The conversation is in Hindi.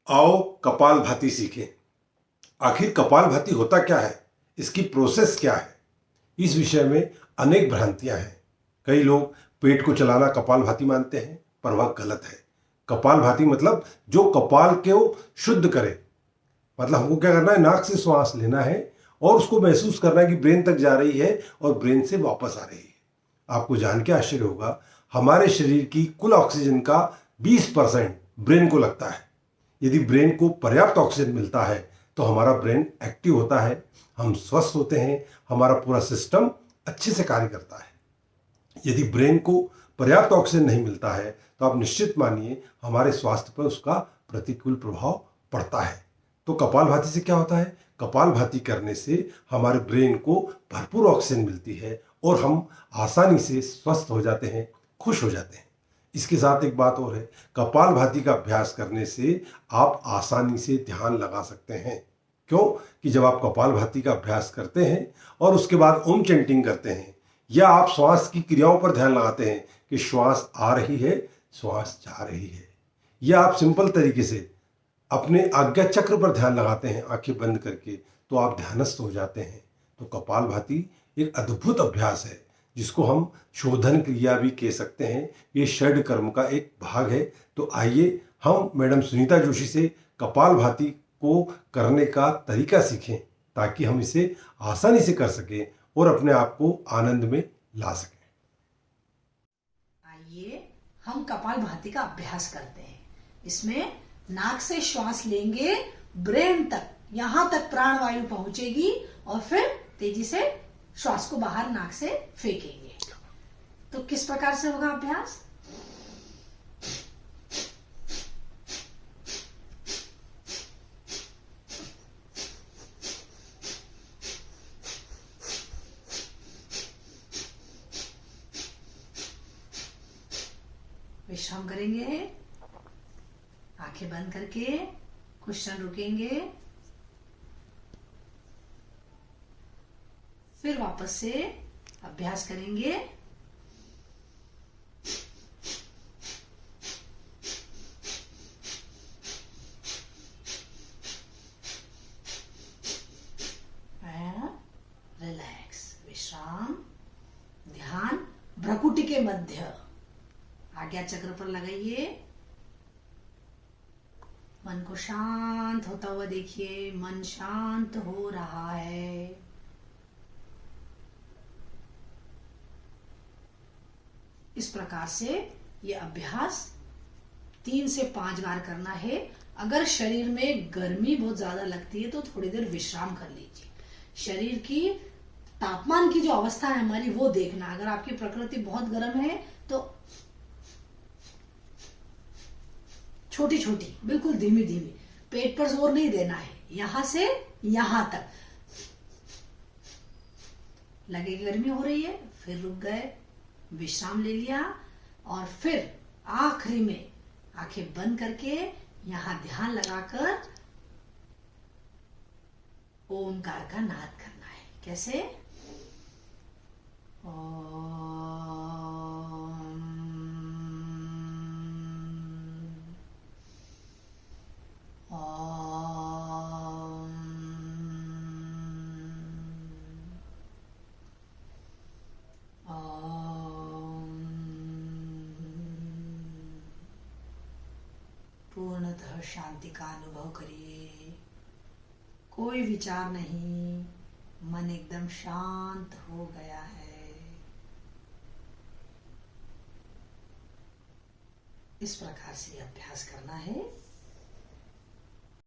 आओ कपालभाति सीखें। आखिर कपालभाति होता क्या है, इसकी प्रोसेस क्या है, इस विषय में अनेक भ्रांतियां हैं। कई लोग पेट को चलाना कपालभाति मानते हैं, पर वह गलत है। कपालभाति मतलब जो कपाल को शुद्ध करे। मतलब हमको क्या करना है, नाक से श्वास लेना है और उसको महसूस करना है कि ब्रेन तक जा रही है और ब्रेन से वापस आ रही है। आपको जान के आश्चर्य होगा, हमारे शरीर की कुल ऑक्सीजन का 20% ब्रेन को लगता है। यदि ब्रेन को पर्याप्त ऑक्सीजन मिलता है तो हमारा ब्रेन एक्टिव होता है, हम स्वस्थ होते हैं, हमारा पूरा सिस्टम अच्छे से कार्य करता है। यदि ब्रेन को पर्याप्त ऑक्सीजन नहीं मिलता है तो आप निश्चित मानिए हमारे स्वास्थ्य पर उसका प्रतिकूल प्रभाव पड़ता है। तो कपालभाति से क्या होता है? कपालभाति करने से हमारे ब्रेन को भरपूर ऑक्सीजन मिलती है और हम आसानी से स्वस्थ हो जाते हैं, खुश हो जाते हैं। इसके साथ एक बात और है, कपालभाति का अभ्यास करने से आप आसानी से ध्यान लगा सकते हैं। क्यों? कि जब आप कपालभाति का अभ्यास करते हैं और उसके बाद ओम चैंटिंग करते हैं या आप श्वास की क्रियाओं पर ध्यान लगाते हैं कि श्वास आ रही है, श्वास जा रही है, या आप सिंपल तरीके से अपने आज्ञा चक्र पर ध्यान लगाते हैं आंखें बंद करके, तो आप ध्यानस्थ हो जाते हैं। तो कपालभाति एक अद्भुत अभ्यास है जिसको हम शोधन क्रिया भी कह सकते हैं। ये षड कर्म का एक भाग है। तो आइए हम मैडम सुनीता जोशी से कपालभाति को करने का तरीका सीखें ताकि हम इसे आसानी से कर सकें और अपने आप को आनंद में ला सकें। आइए हम कपालभाति का अभ्यास करते हैं। इसमें नाक से श्वास लेंगे, ब्रेन तक, यहां तक प्राणवायु पहुंचेगी और फिर तेजी से श्वास को बाहर नाक से फेंकेंगे। तो किस प्रकार से होगा अभ्यास? विश्राम करेंगे, आंखें बंद करके कुछ क्षण रुकेंगे, फिर वापस से अभ्यास करेंगे। रिलैक्स, विश्राम, ध्यान भ्रुकुटी के मध्य आज्ञा चक्र पर लगाइए। मन को शांत होता हुआ देखिए, मन शांत हो रहा है। इस प्रकार से ये अभ्यास 3 से 5 बार करना है। अगर शरीर में गर्मी बहुत ज्यादा लगती है तो थोड़ी देर विश्राम कर लीजिए। शरीर की तापमान की जो अवस्था है हमारी वो देखना। अगर आपकी प्रकृति बहुत गर्म है तो छोटी छोटी, बिल्कुल धीमी धीमी, पेट पर जोर नहीं देना है। यहां से यहां तक लगे गर्मी हो रही है, फिर रुक गए, विश्राम ले लिया और फिर आखिरी में आंखें बंद करके यहां ध्यान लगाकर ओमकार का नाद करना है। कैसे? पूर्णतः शांति का अनुभव करिए। कोई विचार नहीं, मन एकदम शांत हो गया है। इस प्रकार से अभ्यास करना है।